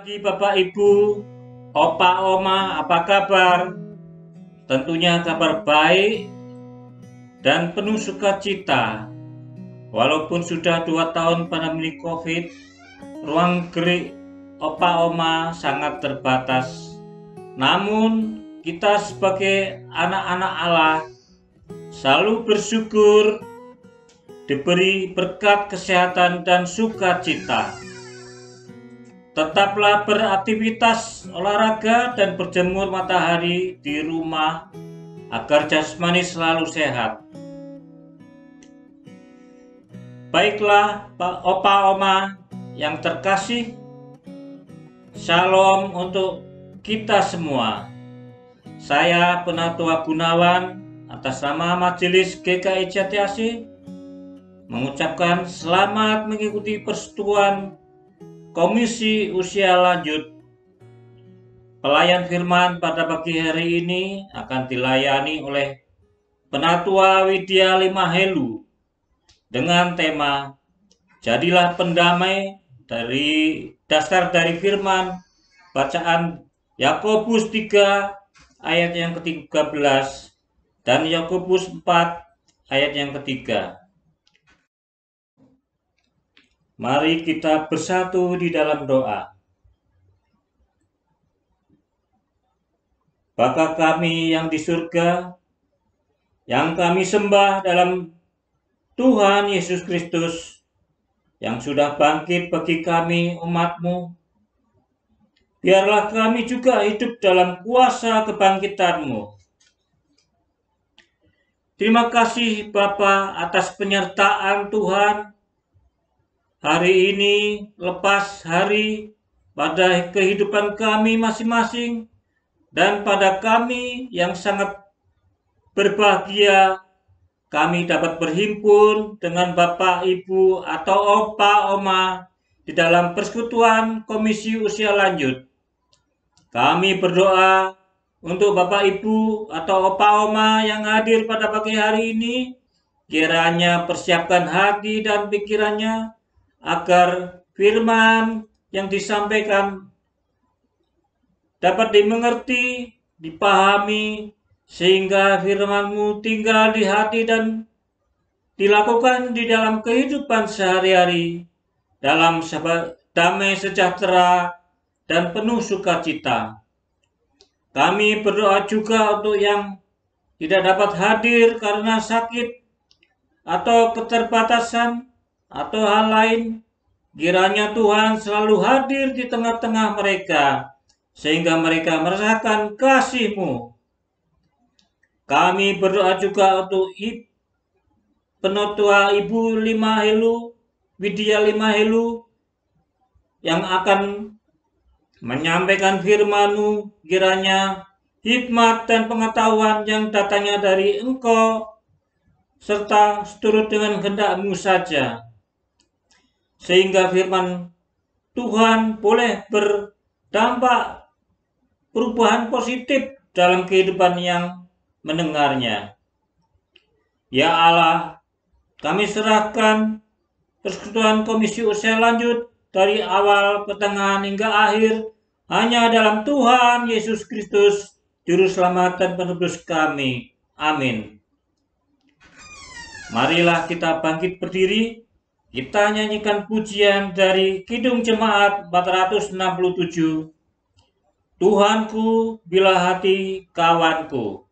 pagi Bapak Ibu, Opa Oma, apa kabar? Tentunya kabar baik dan penuh sukacita. Walaupun sudah 2 tahun pandemi COVID, ruang gerik Opa Oma sangat terbatas. Namun kita sebagai anak-anak Allah selalu bersyukur diberi berkat kesehatan dan sukacita. Tetaplah beraktivitas olahraga dan berjemur matahari di rumah agar jasmani selalu sehat. Baiklah Pak Opa Oma yang terkasih, Shalom untuk kita semua. Saya Penatua Gunawan atas nama Majelis GKI Jati Asih mengucapkan selamat mengikuti persetujuan Komisi Usia Lanjut. Pelayan firman pada pagi hari ini akan dilayani oleh Penatua Widya Limahelu dengan tema Jadilah Pendamai dari dasar dari firman bacaan Yakobus 3 ayat yang ke-13 dan Yakobus 4 ayat yang ketiga. Mari kita bersatu di dalam doa. Bapa kami yang di surga, yang kami sembah dalam Tuhan Yesus Kristus, yang sudah bangkit bagi kami umat-Mu, biarlah kami juga hidup dalam kuasa kebangkitan-Mu. Terima kasih Bapa atas penyertaan Tuhan. Hari ini lepas hari pada kehidupan kami masing-masing dan pada kami yang sangat berbahagia kami dapat berhimpun dengan Bapak, Ibu, atau Opa, Oma di dalam persekutuan Komisi Usia Lanjut. Kami berdoa untuk Bapak, Ibu, atau Opa, Oma yang hadir pada pagi hari ini, kiranya persiapkan hati dan pikirannya agar firman yang disampaikan dapat dimengerti, dipahami, sehingga firman-Mu tinggal di hati dan dilakukan di dalam kehidupan sehari-hari, dalam damai sejahtera dan penuh sukacita. Kami berdoa juga untuk yang tidak dapat hadir karena sakit atau keterbatasan atau hal lain, kiranya Tuhan selalu hadir di tengah-tengah mereka, sehingga mereka merasakan kasih-Mu. Kami berdoa juga untuk Penatua Ibu Limahelu, Widya Limahelu, yang akan menyampaikan firman-Mu, kiranya hikmat dan pengetahuan yang datangnya dari Engkau, serta seturut dengan kehendak-Mu saja, sehingga firman Tuhan boleh berdampak perubahan positif dalam kehidupan yang mendengarnya. Ya Allah, kami serahkan persekutuan Komisi Usia Lanjut dari awal, pertengahan, hingga akhir hanya dalam Tuhan Yesus Kristus, Juru Selamat dan Penebus kami. Amin. Marilah kita bangkit berdiri. Kita nyanyikan pujian dari Kidung Jemaat 467. Tuhanku, bila hati kawanku.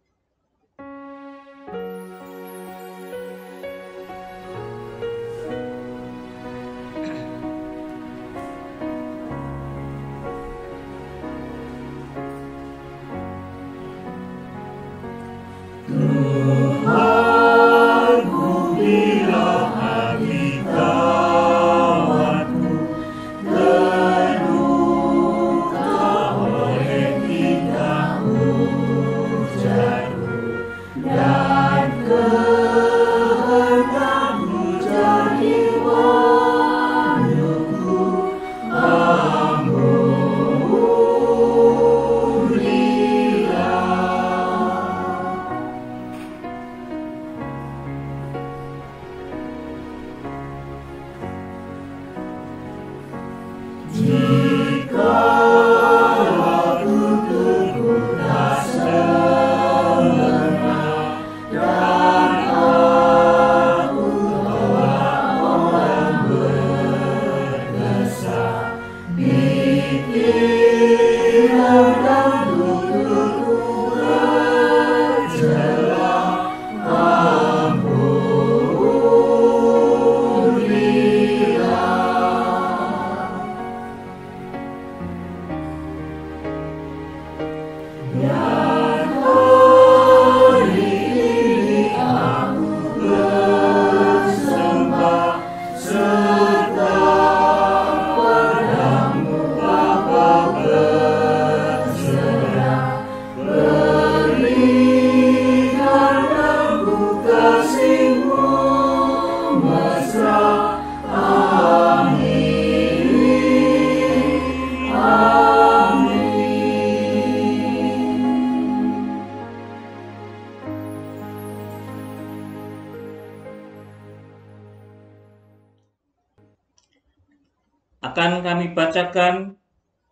akan kami bacakan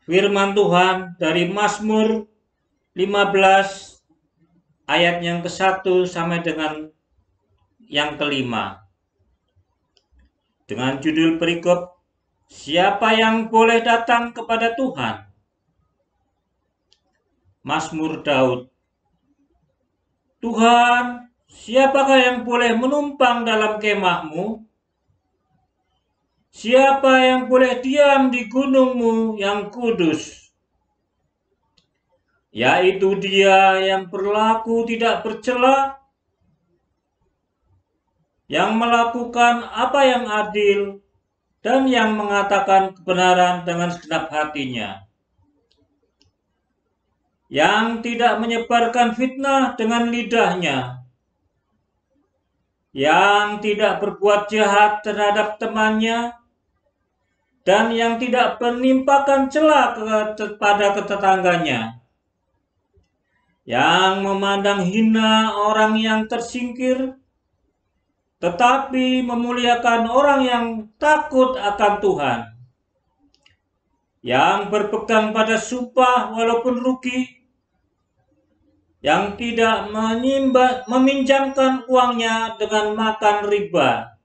firman Tuhan dari Mazmur 15 ayat yang ke-1 sampai dengan yang ke-5. Dengan judul perikop, siapa yang boleh datang kepada Tuhan? Mazmur Daud. Tuhan, siapakah yang boleh menumpang dalam kemah-Mu? Siapa yang boleh diam di gunung-Mu yang kudus? Yaitu Dia yang berlaku tidak bercela, yang melakukan apa yang adil, dan yang mengatakan kebenaran dengan segenap hatinya, yang tidak menyebarkan fitnah dengan lidahnya, yang tidak berbuat jahat terhadap temannya, dan yang tidak menimpakan cela kepada tetangganya, yang memandang hina orang yang tersingkir, tetapi memuliakan orang yang takut akan Tuhan, yang berpegang pada sumpah walaupun rugi, yang tidak meminjamkan uangnya dengan makan riba,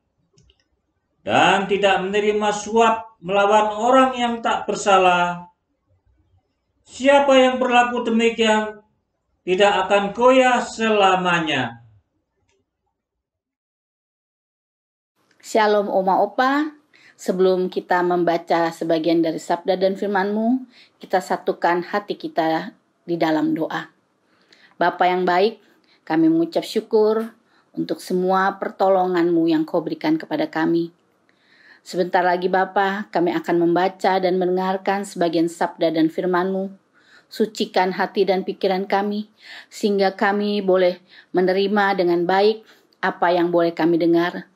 dan tidak menerima suap melawan orang yang tak bersalah. Siapa yang berlaku demikian tidak akan goyah selamanya. Shalom Oma Opa. Sebelum kita membaca sebagian dari sabda dan firman-Mu, kita satukan hati kita di dalam doa. Bapa yang baik, kami mengucap syukur untuk semua pertolongan-Mu yang Kau berikan kepada kami. Sebentar lagi Bapa, kami akan membaca dan mendengarkan sebagian sabda dan firman-Mu. Sucikan hati dan pikiran kami, sehingga kami boleh menerima dengan baik apa yang boleh kami dengar,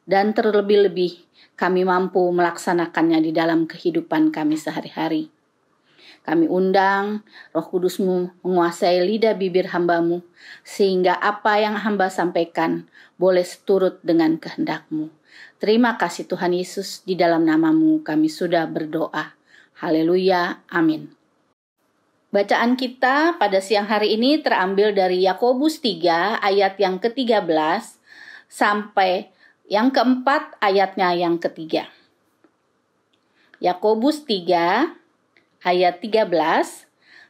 dan terlebih-lebih kami mampu melaksanakannya di dalam kehidupan kami sehari-hari. Kami undang Roh Kudus-Mu menguasai lidah bibir hamba-Mu, sehingga apa yang hamba sampaikan boleh seturut dengan kehendak-Mu. Terima kasih Tuhan Yesus, di dalam nama-Mu kami sudah berdoa. Haleluya, amin. Bacaan kita pada siang hari ini terambil dari Yakobus 3 ayat yang ke-13 sampai yang keempat ayatnya yang ketiga. Yakobus 3 ayat 13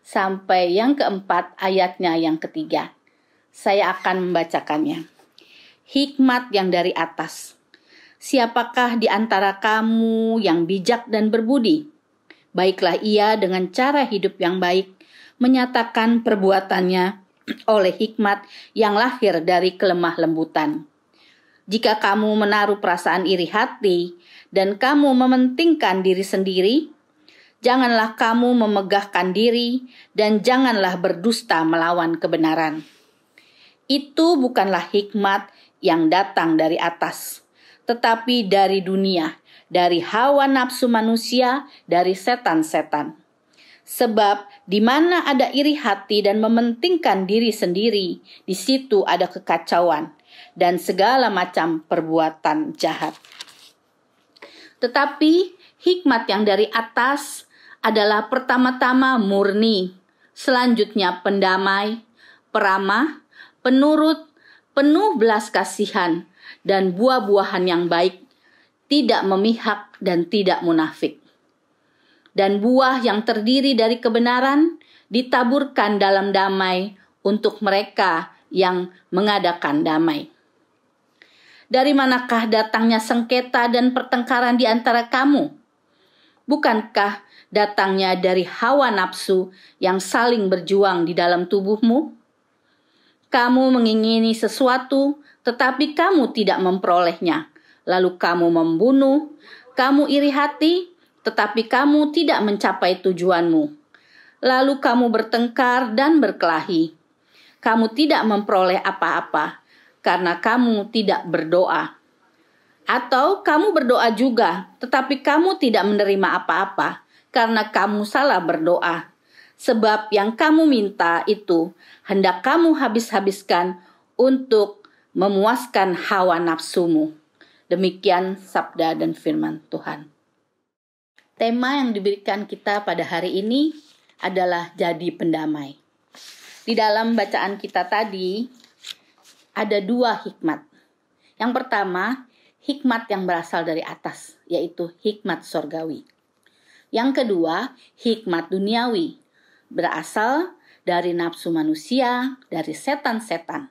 sampai yang keempat ayatnya yang ketiga. Saya akan membacakannya. Hikmat yang dari atas. Siapakah di antara kamu yang bijak dan berbudi? Baiklah ia dengan cara hidup yang baik, menyatakan perbuatannya oleh hikmat yang lahir dari kelemah lembutan. Jika kamu menaruh perasaan iri hati dan kamu mementingkan diri sendiri, janganlah kamu memegahkan diri dan janganlah berdusta melawan kebenaran. Itu bukanlah hikmat yang datang dari atas, tetapi dari dunia, dari hawa nafsu manusia, dari setan-setan. Sebab di mana ada iri hati dan mementingkan diri sendiri, di situ ada kekacauan dan segala macam perbuatan jahat. Tetapi hikmat yang dari atas adalah pertama-tama murni, selanjutnya pendamai, peramah, penurut, penuh belas kasihan, dan buah-buahan yang baik, tidak memihak dan tidak munafik. Dan buah yang terdiri dari kebenaran ditaburkan dalam damai untuk mereka yang mengadakan damai. Dari manakah datangnya sengketa dan pertengkaran di antara kamu? Bukankah datangnya dari hawa nafsu yang saling berjuang di dalam tubuhmu? Kamu mengingini sesuatu, tetapi kamu tidak memperolehnya. Lalu kamu membunuh, kamu iri hati, tetapi kamu tidak mencapai tujuanmu. Lalu kamu bertengkar dan berkelahi. Kamu tidak memperoleh apa-apa, karena kamu tidak berdoa. Atau kamu berdoa juga, tetapi kamu tidak menerima apa-apa, karena kamu salah berdoa. Sebab yang kamu minta itu hendak kamu habis-habiskan untuk memuaskan hawa nafsumu. Demikian sabda dan firman Tuhan. Tema yang diberikan kita pada hari ini adalah jadi pendamai. Di dalam bacaan kita tadi ada 2 hikmat. Yang pertama, hikmat yang berasal dari atas, yaitu hikmat sorgawi. Yang kedua, hikmat duniawi, berasal dari nafsu manusia, dari setan-setan.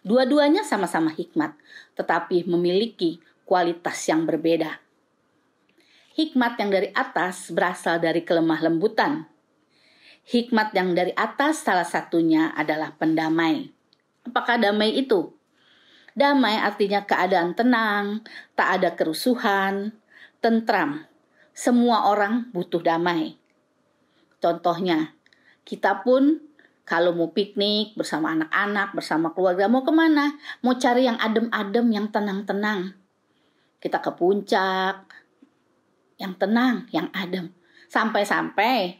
Dua-duanya sama-sama hikmat, tetapi memiliki kualitas yang berbeda. Hikmat yang dari atas berasal dari kelemah lembutan. Hikmat yang dari atas salah satunya adalah pendamai. Apakah damai itu? Damai artinya keadaan tenang, tak ada kerusuhan, tentram. Semua orang butuh damai. Contohnya, kita pun kalau mau piknik bersama anak-anak, bersama keluarga, mau kemana? Mau cari yang adem-adem, yang tenang-tenang. Kita ke puncak, yang tenang, yang adem. Sampai-sampai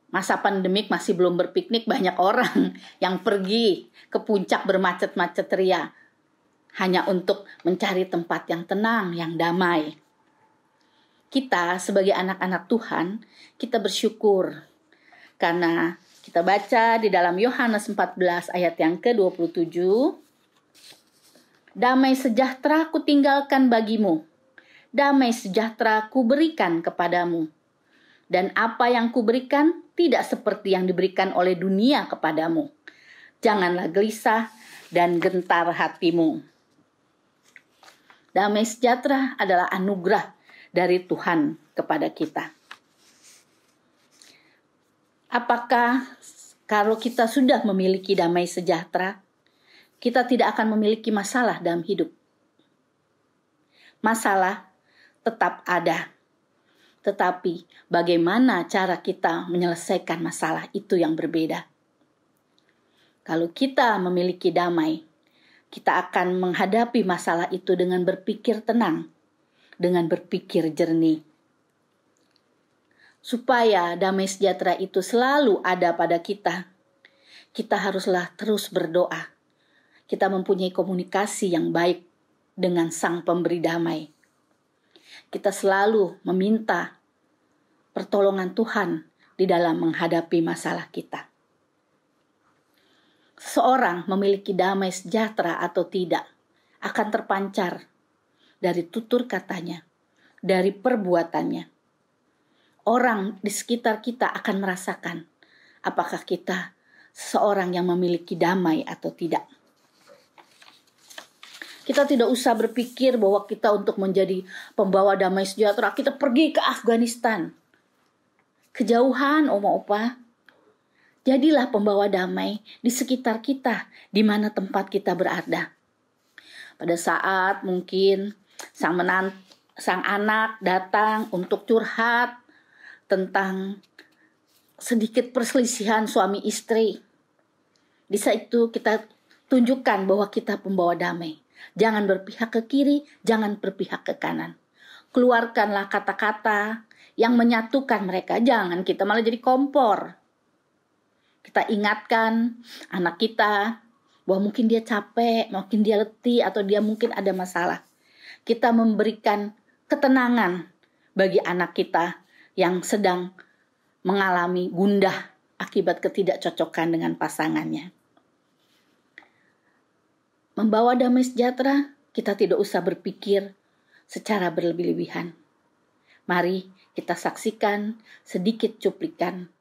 masa pandemik masih belum berpiknik, banyak orang yang pergi ke puncak bermacet-macet ria hanya untuk mencari tempat yang tenang, yang damai. Kita sebagai anak-anak Tuhan, kita bersyukur karena kita baca di dalam Yohanes 14 ayat yang ke-27, damai sejahtera kutinggalkan bagimu, damai sejahtera kuberikan kepadamu. Dan apa yang kuberikan tidak seperti yang diberikan oleh dunia kepadamu. Janganlah gelisah dan gentar hatimu. Damai sejahtera adalah anugerah dari Tuhan kepada kita. Apakah kalau kita sudah memiliki damai sejahtera, kita tidak akan memiliki masalah dalam hidup? Masalah tetap ada. Tetapi bagaimana cara kita menyelesaikan masalah itu yang berbeda. Kalau kita memiliki damai, kita akan menghadapi masalah itu dengan berpikir tenang, dengan berpikir jernih. Supaya damai sejahtera itu selalu ada pada kita, kita haruslah terus berdoa. Kita mempunyai komunikasi yang baik dengan Sang Pemberi Damai. Kita selalu meminta pertolongan Tuhan di dalam menghadapi masalah kita. Seseorang memiliki damai sejahtera atau tidak akan terpancar dari tutur katanya, dari perbuatannya. Orang di sekitar kita akan merasakan apakah kita seseorang yang memiliki damai atau tidak. Kita tidak usah berpikir bahwa kita untuk menjadi pembawa damai sejahtera, kita pergi ke Afghanistan. Kejauhan, oma-opa. Jadilah pembawa damai di sekitar kita, di mana tempat kita berada. Pada saat mungkin sang anak datang untuk curhat tentang sedikit perselisihan suami istri. Di saat itu kita tunjukkan bahwa kita pembawa damai. Jangan berpihak ke kiri, jangan berpihak ke kanan. Keluarkanlah kata-kata yang menyatukan mereka. Jangan kita malah jadi kompor. Kita ingatkan anak kita bahwa mungkin dia capek, mungkin dia letih, atau dia mungkin ada masalah. Kita memberikan ketenangan bagi anak kita yang sedang mengalami gundah akibat ketidakcocokan dengan pasangannya. Membawa damai sejahtera, kita tidak usah berpikir secara berlebih-lebihan. Mari kita saksikan sedikit cuplikan.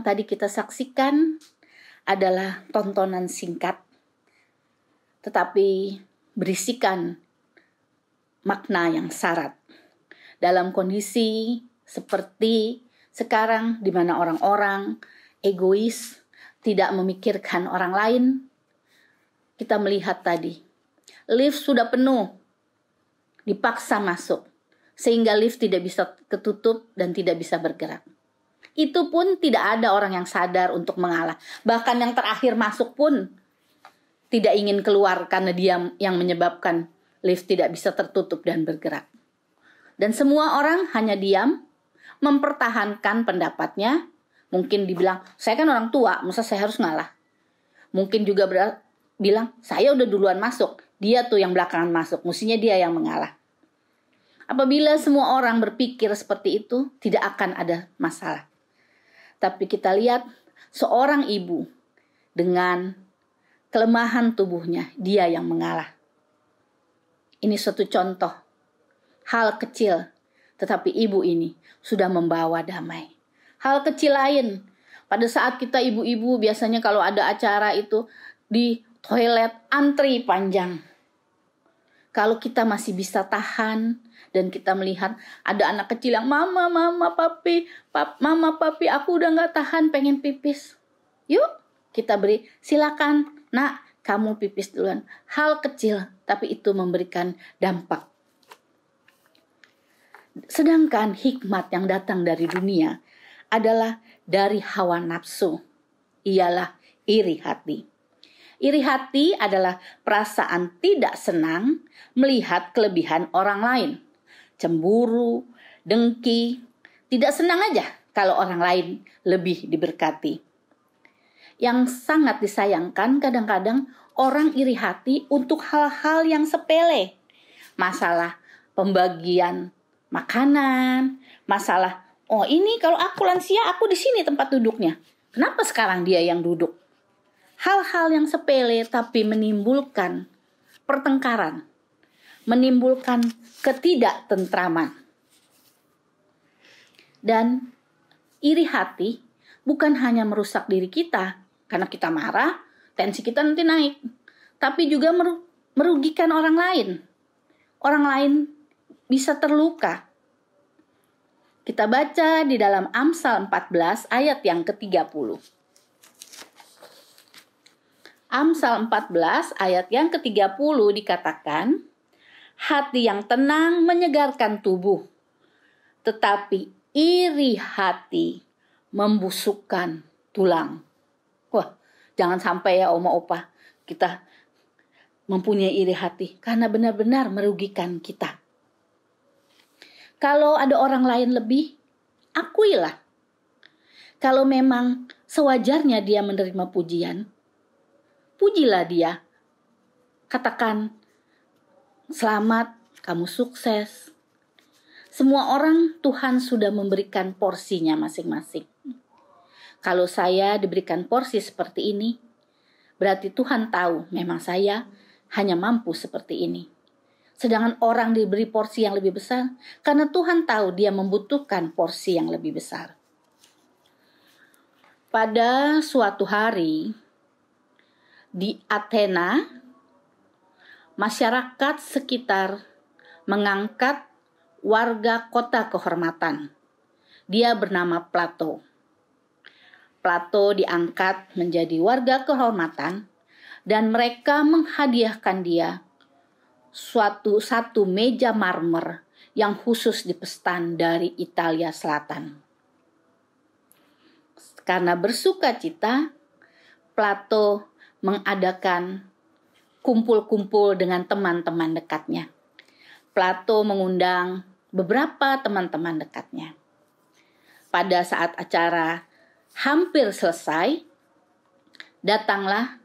tadi kita saksikan adalah tontonan singkat, tetapi berisikan makna yang syarat. Dalam kondisi seperti sekarang di mana orang-orang egois, tidak memikirkan orang lain, kita melihat tadi, lift sudah penuh, dipaksa masuk, sehingga lift tidak bisa ketutup dan tidak bisa bergerak. Itu pun tidak ada orang yang sadar untuk mengalah. Bahkan yang terakhir masuk pun tidak ingin keluar karena dia yang menyebabkan lift tidak bisa tertutup dan bergerak. Dan semua orang hanya diam, mempertahankan pendapatnya. Mungkin dibilang, saya kan orang tua, masa saya harus ngalah. Mungkin juga bilang, saya udah duluan masuk, dia tuh yang belakangan masuk, mestinya dia yang mengalah. Apabila semua orang berpikir seperti itu, tidak akan ada masalah. Tapi kita lihat seorang ibu dengan kelemahan tubuhnya, dia yang mengalah. Ini suatu contoh, hal kecil, tetapi ibu ini sudah membawa damai. Hal kecil lain, pada saat kita ibu-ibu biasanya kalau ada acara itu di toilet antri panjang. Kalau kita masih bisa tahan dan kita melihat ada anak kecil yang mama papi, aku udah gak tahan pengen pipis. Yuk kita beri, silakan nak, kamu pipis duluan. Hal kecil tapi itu memberikan dampak. Sedangkan hikmat yang datang dari dunia adalah dari hawa nafsu, ialah iri hati. Iri hati adalah perasaan tidak senang melihat kelebihan orang lain. Cemburu, dengki, tidak senang aja kalau orang lain lebih diberkati. Yang sangat disayangkan kadang-kadang orang iri hati untuk hal-hal yang sepele. Masalah pembagian makanan, masalah, oh ini kalau aku lansia aku di sini tempat duduknya. Kenapa sekarang dia yang duduk? Hal-hal yang sepele tapi menimbulkan pertengkaran, menimbulkan ketidaktentraman. Dan iri hati bukan hanya merusak diri kita, karena kita marah, tensi kita nanti naik, tapi juga merugikan orang lain. Orang lain bisa terluka. Kita baca di dalam Amsal 14 ayat yang ke-30. Amsal 14 ayat yang ke-30 dikatakan, hati yang tenang menyegarkan tubuh, tetapi iri hati membusukkan tulang. Wah, jangan sampai ya oma opa kita mempunyai iri hati, karena benar-benar merugikan kita. Kalau ada orang lain lebih, akuilah. Kalau memang sewajarnya dia menerima pujian, pujilah dia. Katakan, selamat, kamu sukses. Semua orang Tuhan sudah memberikan porsinya masing-masing. Kalau saya diberikan porsi seperti ini, berarti Tuhan tahu memang saya hanya mampu seperti ini. Sedangkan orang diberi porsi yang lebih besar, karena Tuhan tahu dia membutuhkan porsi yang lebih besar. Pada suatu hari, di Athena, masyarakat sekitar mengangkat warga kota kehormatan. Dia bernama Plato. Plato diangkat menjadi warga kehormatan dan mereka menghadiahkan dia satu meja marmer yang khusus dipesan dari Italia Selatan. Karena bersukacita, Plato mengadakan kumpul-kumpul dengan teman-teman dekatnya. Plato mengundang beberapa teman-teman dekatnya. Pada saat acara hampir selesai, datanglah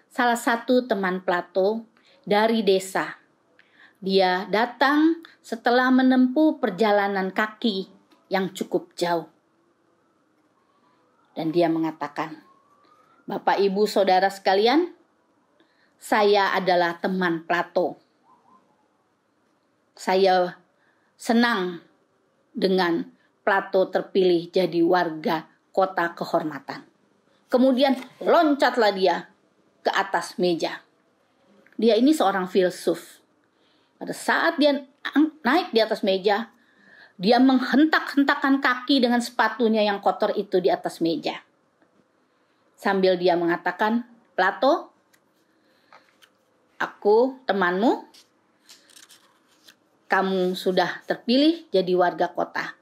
salah satu teman Plato dari desa. Dia datang setelah menempuh perjalanan kaki yang cukup jauh. Dan dia mengatakan, Bapak, Ibu, Saudara sekalian, saya adalah teman Plato. Saya senang dengan Plato terpilih jadi warga kota kehormatan. Kemudian loncatlah dia ke atas meja. Dia ini seorang filsuf. Pada saat dia naik di atas meja, dia menghentak-hentakan kaki dengan sepatunya yang kotor itu di atas meja. Sambil dia mengatakan, Plato, aku temanmu, kamu sudah terpilih jadi warga kota.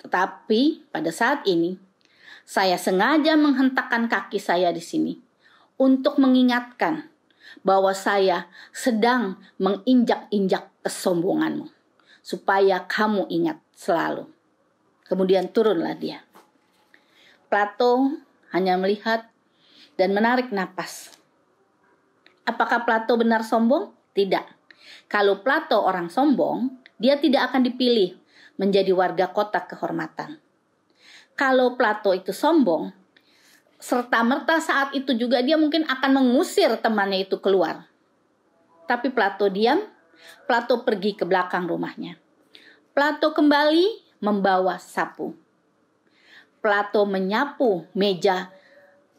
Tetapi pada saat ini, saya sengaja menghentakkan kaki saya di sini untuk mengingatkan bahwa saya sedang menginjak-injak kesombonganmu, supaya kamu ingat selalu. Kemudian turunlah dia. Plato hanya melihat dan menarik napas. Apakah Plato benar sombong? Tidak. Kalau Plato orang sombong, dia tidak akan dipilih menjadi warga kota kehormatan. Kalau Plato itu sombong, serta-merta saat itu juga dia mungkin akan mengusir temannya itu keluar. Tapi Plato diam, Plato pergi ke belakang rumahnya. Plato kembali membawa sapu. Plato menyapu meja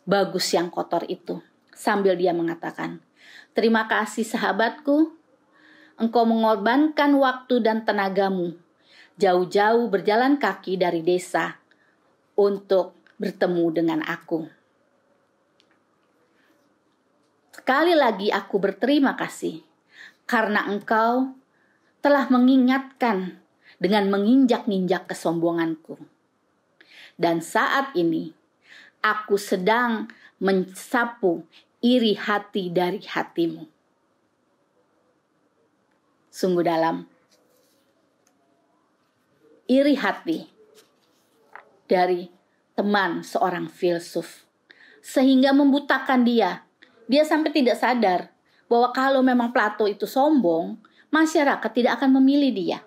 bagus yang kotor itu. Sambil dia mengatakan, terima kasih sahabatku, engkau mengorbankan waktu dan tenagamu, jauh-jauh berjalan kaki dari desa untuk bertemu dengan aku. Sekali lagi aku berterima kasih karena engkau telah mengingatkan dengan menginjak-injak kesombonganku. Dan saat ini aku sedang mensapu iri hati dari hatimu. Sungguh dalam. Iri hati dari teman seorang filsuf, sehingga membutakan dia. Dia sampai tidak sadar bahwa kalau memang Plato itu sombong, masyarakat tidak akan memilih dia.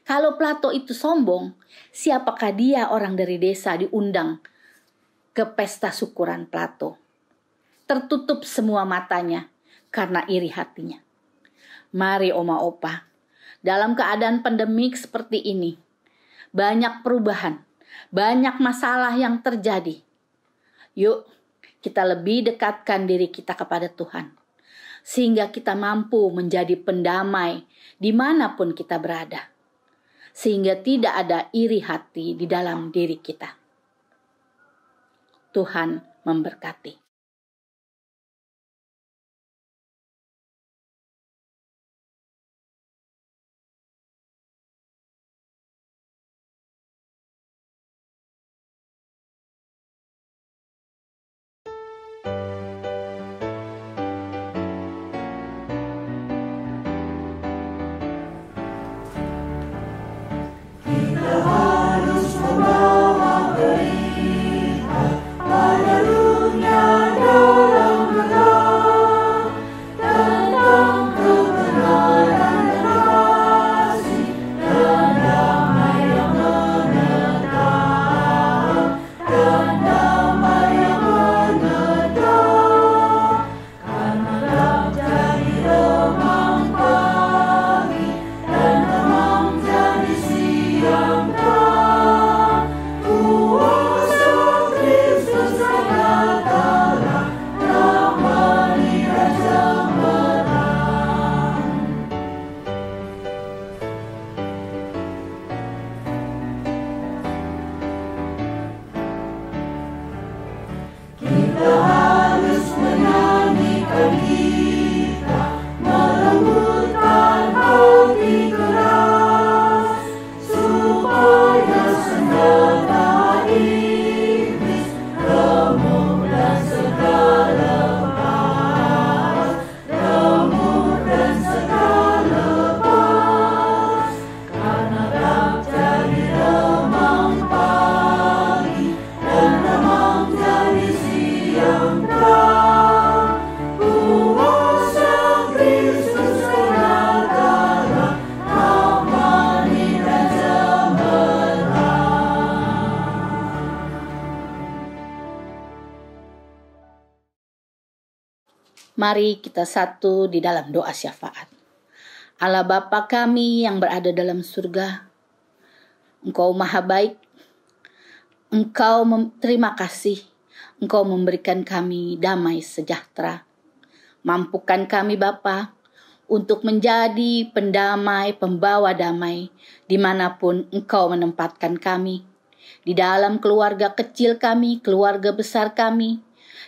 Kalau Plato itu sombong, siapakah dia orang dari desa diundang ke pesta syukuran Plato? Tertutup semua matanya karena iri hatinya. Mari Oma Opa, dalam keadaan pandemik seperti ini, banyak perubahan, banyak masalah yang terjadi. Yuk, kita lebih dekatkan diri kita kepada Tuhan, sehingga kita mampu menjadi pendamai dimanapun kita berada, sehingga tidak ada iri hati di dalam diri kita. Tuhan memberkati. Mari kita satu di dalam doa syafaat. Allah Bapa kami yang berada dalam surga, Engkau maha baik, Terima kasih, Engkau memberikan kami damai sejahtera. Mampukan kami Bapa untuk menjadi pendamai, pembawa damai dimanapun Engkau menempatkan kami. Di dalam keluarga kecil kami, keluarga besar kami,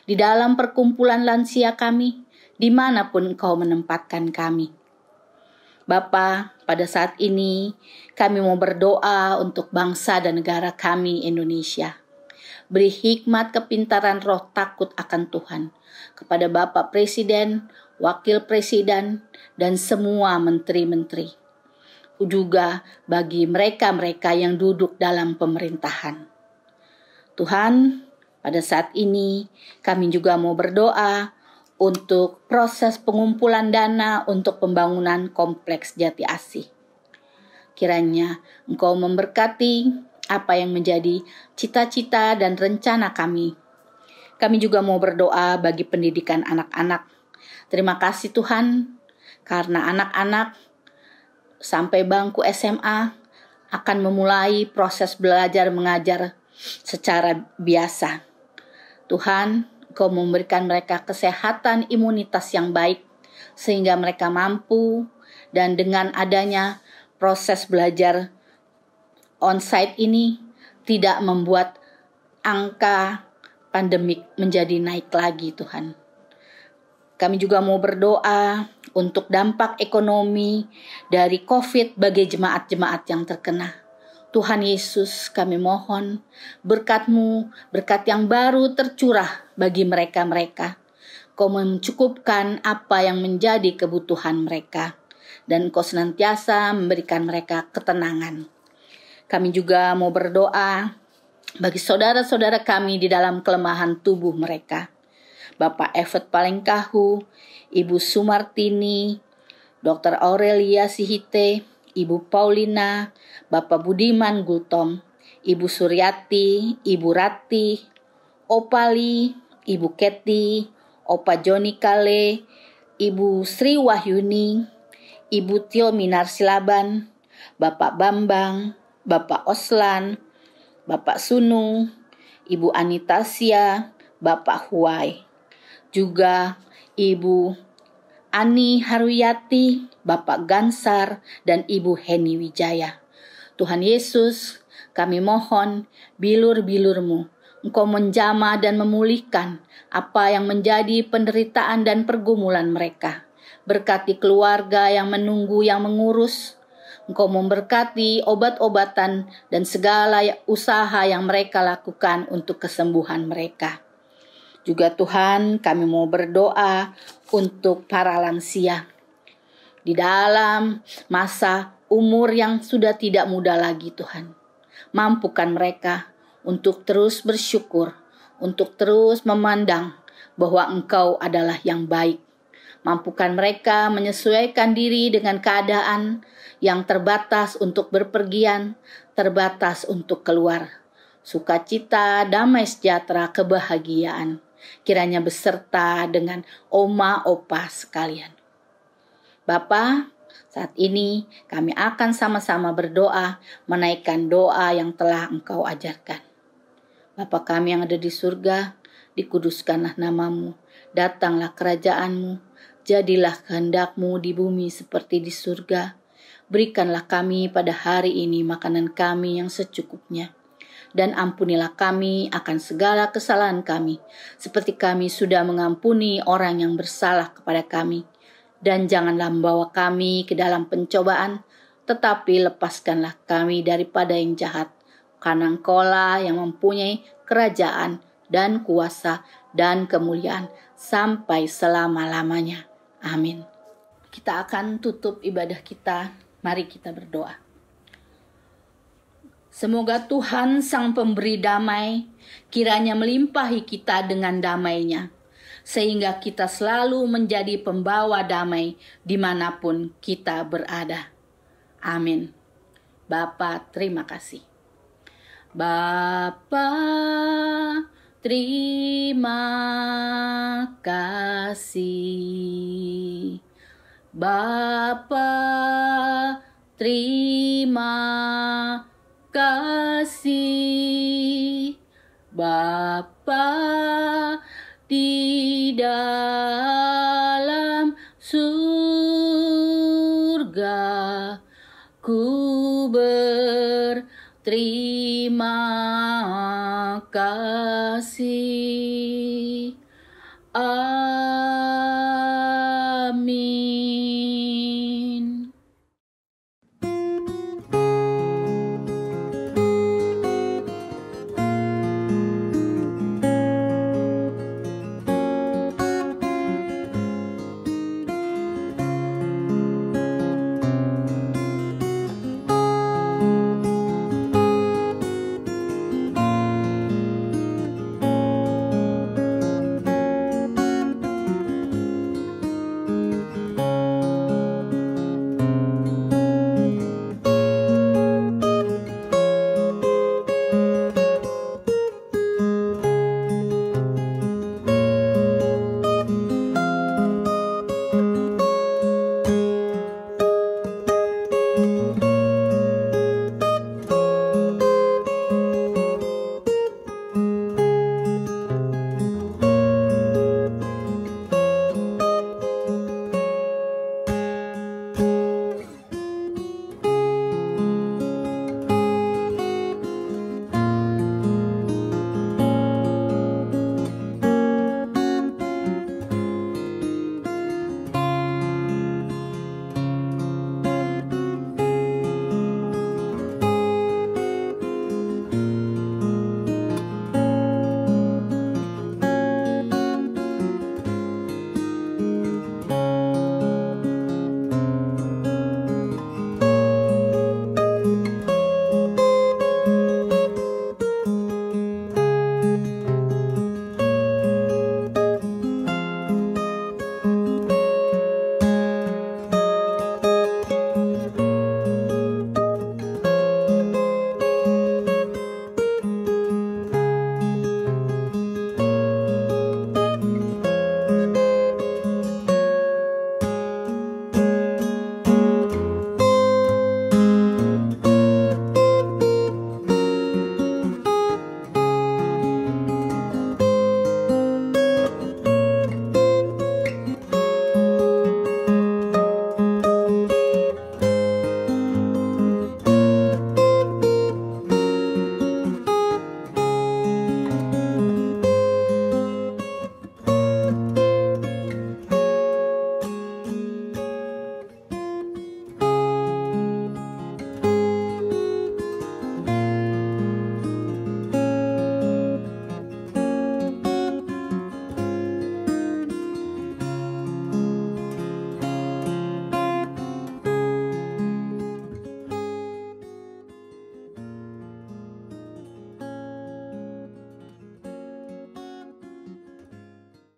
di dalam perkumpulan lansia kami, dimanapun Engkau menempatkan kami. Bapa, pada saat ini kami mau berdoa untuk bangsa dan negara kami Indonesia. Beri hikmat kepintaran roh takut akan Tuhan kepada Bapak Presiden, Wakil Presiden, dan semua menteri-menteri. Juga bagi mereka-mereka yang duduk dalam pemerintahan. Tuhan, pada saat ini kami juga mau berdoa untuk proses pengumpulan dana untuk pembangunan kompleks Jati Asih. Kiranya Engkau memberkati apa yang menjadi cita-cita dan rencana kami. Kami juga mau berdoa bagi pendidikan anak-anak. Terima kasih Tuhan, karena anak-anak sampai bangku SMA akan memulai proses belajar mengajar secara biasa. Tuhan, Engkau memberikan mereka kesehatan imunitas yang baik sehingga mereka mampu, dan dengan adanya proses belajar onsite ini tidak membuat angka pandemik menjadi naik lagi Tuhan. Kami juga mau berdoa untuk dampak ekonomi dari COVID bagi jemaat-jemaat yang terkena. Tuhan Yesus, kami mohon berkat-Mu, berkat yang baru tercurah bagi mereka-mereka. Kau mencukupkan apa yang menjadi kebutuhan mereka, dan Kau senantiasa memberikan mereka ketenangan. Kami juga mau berdoa bagi saudara-saudara kami di dalam kelemahan tubuh mereka. Bapak Evet Palengkahu, Ibu Sumartini, Dr. Aurelia Sihite, Ibu Paulina, Bapak Budiman Gultom, Ibu Suryati, Ibu Rati, Opali, Ibu Keti, Opa Joni Kale, Ibu Sri Wahyuni, Ibu Tio Minar Silaban, Bapak Bambang, Bapak Oslan, Bapak Sunung, Ibu Anitasia, Bapak Huai. Juga Ibu Ani Haruyati, Bapak Gansar, dan Ibu Heni Wijaya. Tuhan Yesus, kami mohon bilur-bilur-Mu, Engkau menjamah dan memulihkan apa yang menjadi penderitaan dan pergumulan mereka. Berkati keluarga yang menunggu, yang mengurus. Engkau memberkati obat-obatan dan segala usaha yang mereka lakukan untuk kesembuhan mereka. Juga Tuhan, kami mau berdoa untuk para lansia. Di dalam masa umur yang sudah tidak muda lagi Tuhan. Mampukan mereka untuk terus bersyukur, untuk terus memandang bahwa Engkau adalah yang baik. Mampukan mereka menyesuaikan diri dengan keadaan yang terbatas untuk berpergian, terbatas untuk keluar. Sukacita, damai sejahtera, kebahagiaan kiranya beserta dengan oma opa sekalian. Bapa, saat ini kami akan sama-sama berdoa menaikkan doa yang telah Engkau ajarkan. Bapa kami yang ada di surga, dikuduskanlah nama-Mu, datanglah kerajaan-Mu, jadilah kehendak-Mu di bumi seperti di surga. Berikanlah kami pada hari ini makanan kami yang secukupnya. Dan ampunilah kami akan segala kesalahan kami, seperti kami sudah mengampuni orang yang bersalah kepada kami. Dan janganlah membawa kami ke dalam pencobaan, tetapi lepaskanlah kami daripada yang jahat. Karena Engkaulah yang mempunyai kerajaan dan kuasa dan kemuliaan sampai selama-lamanya. Amin. Kita akan tutup ibadah kita. Mari kita berdoa. Semoga Tuhan Sang Pemberi Damai kiranya melimpahi kita dengan damai-Nya, sehingga kita selalu menjadi pembawa damai dimanapun kita berada. Amin. Bapa, terima kasih. Bapa, terima kasih. Bapa, terima kasih. Bapa di dalam surga, ku berterima kasih.